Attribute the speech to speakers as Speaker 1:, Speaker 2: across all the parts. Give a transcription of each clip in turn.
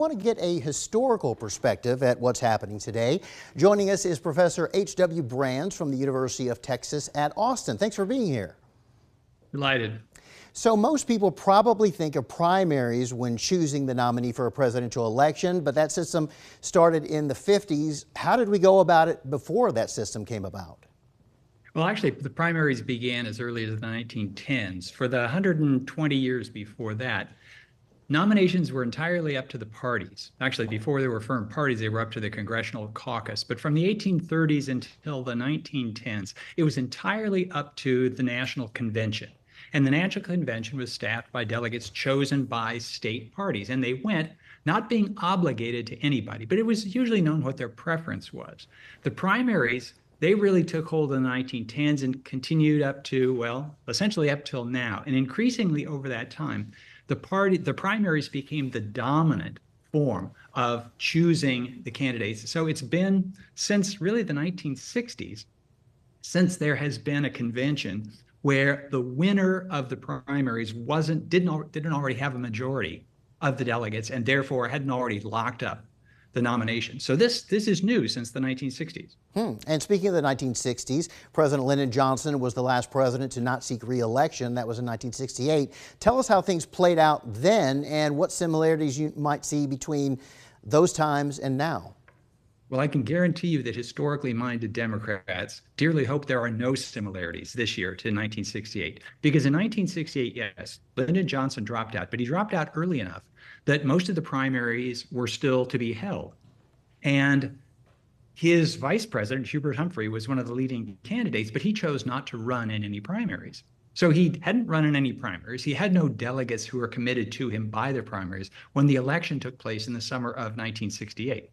Speaker 1: Want to get a historical perspective at what's happening today. Joining us is Professor H.W. Brands from the University of Texas at Austin. Thanks for being here.
Speaker 2: Delighted.
Speaker 1: So most people probably think of primaries when choosing the nominee for a presidential election, but that system started in the 50s. How did we go about it before that system came about?
Speaker 2: Well, actually, the primaries began as early as the 1910s. For the 120 years before that, nominations were entirely up to the parties. Actually, before there were firm parties, they were up to the Congressional Caucus. But from the 1830s until the 1910s, it was entirely up to the National Convention. And the National Convention was staffed by delegates chosen by state parties. And they went not being obligated to anybody, but it was usually known what their preference was. The primaries, they really took hold in the 1910s and continued up to, well, essentially up till now. And increasingly over that time, the primaries became the dominant form of choosing the candidates. So it's been since really the 1960s, since there has been a convention where the winner of the primaries didn't already have a majority of the delegates and therefore hadn't already locked up the nomination. So this is new since the 1960s.
Speaker 1: And speaking of the 1960s, President Lyndon Johnson was the last president to not seek re-election. That was in 1968. Tell us how things played out then and what similarities you might see between those times and now.
Speaker 2: Well, I can guarantee you that historically minded Democrats dearly hope there are no similarities this year to 1968. Because in 1968, yes, Lyndon Johnson dropped out, but he dropped out early enough that most of the primaries were still to be held. And his vice president, Hubert Humphrey, was one of the leading candidates, but he chose not to run in any primaries. So he hadn't run in any primaries. He had no delegates who were committed to him by the primaries when the election took place in the summer of 1968.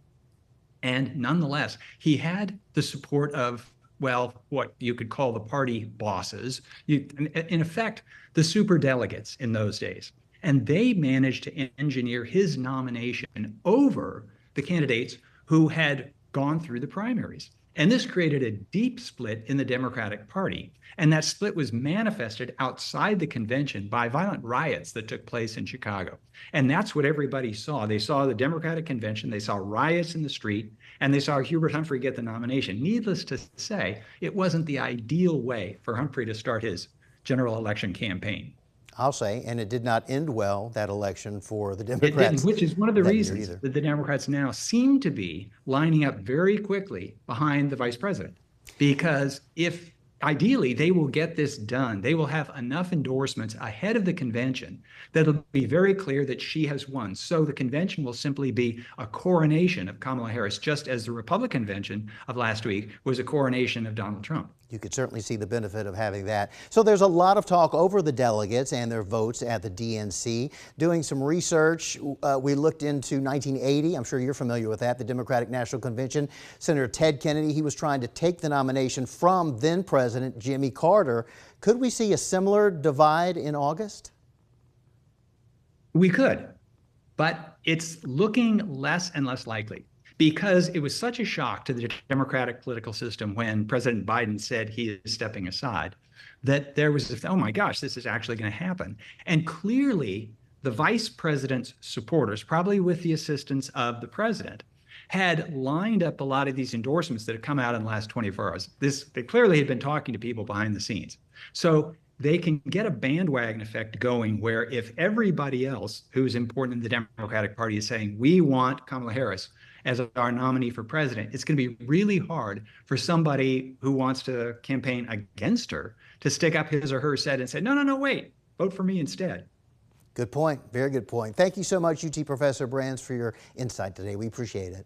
Speaker 2: And nonetheless, he had the support of, well, what you could call the party bosses, in effect, the superdelegates in those days. And they managed to engineer his nomination over the candidates who had gone through the primaries. And this created a deep split in the Democratic Party. And that split was manifested outside the convention by violent riots that took place in Chicago. And that's what everybody saw. They saw the Democratic convention, they saw riots in the street, and they saw Hubert Humphrey get the nomination. Needless to say, it wasn't the ideal way for Humphrey to start his general election campaign.
Speaker 1: I'll say, and it did not end well, that election for the Democrats.
Speaker 2: It didn't, which is one of the reasons that the Democrats now seem to be lining up very quickly behind the vice president. Because if ideally they will get this done, they will have enough endorsements ahead of the convention that it'll be very clear that she has won. So the convention will simply be a coronation of Kamala Harris, just as the Republican convention of last week was a coronation of Donald Trump.
Speaker 1: You could certainly see the benefit of having that. So there's a lot of talk over the delegates and their votes at the DNC. Doing some research, we looked into 1980. I'm sure you're familiar with that, the Democratic National Convention. Senator Ted Kennedy, he was trying to take the nomination from then President Jimmy Carter. Could we see a similar divide in August?
Speaker 2: We could, but it's looking less and less likely. Because it was such a shock to the Democratic political system when President Biden said he is stepping aside, that there was this, oh my gosh, this is actually going to happen. And clearly, the vice president's supporters, probably with the assistance of the president, had lined up a lot of these endorsements that have come out in the last 24 hours. They clearly had been talking to people behind the scenes. So they can get a bandwagon effect going where if everybody else who's important in the Democratic Party is saying, we want Kamala Harris as our nominee for president, it's going to be really hard for somebody who wants to campaign against her to stick up his or her head and say, no, wait, vote for me instead.
Speaker 1: Good point. Very good point. Thank you so much, UT Professor Brands, for your insight today. We appreciate it.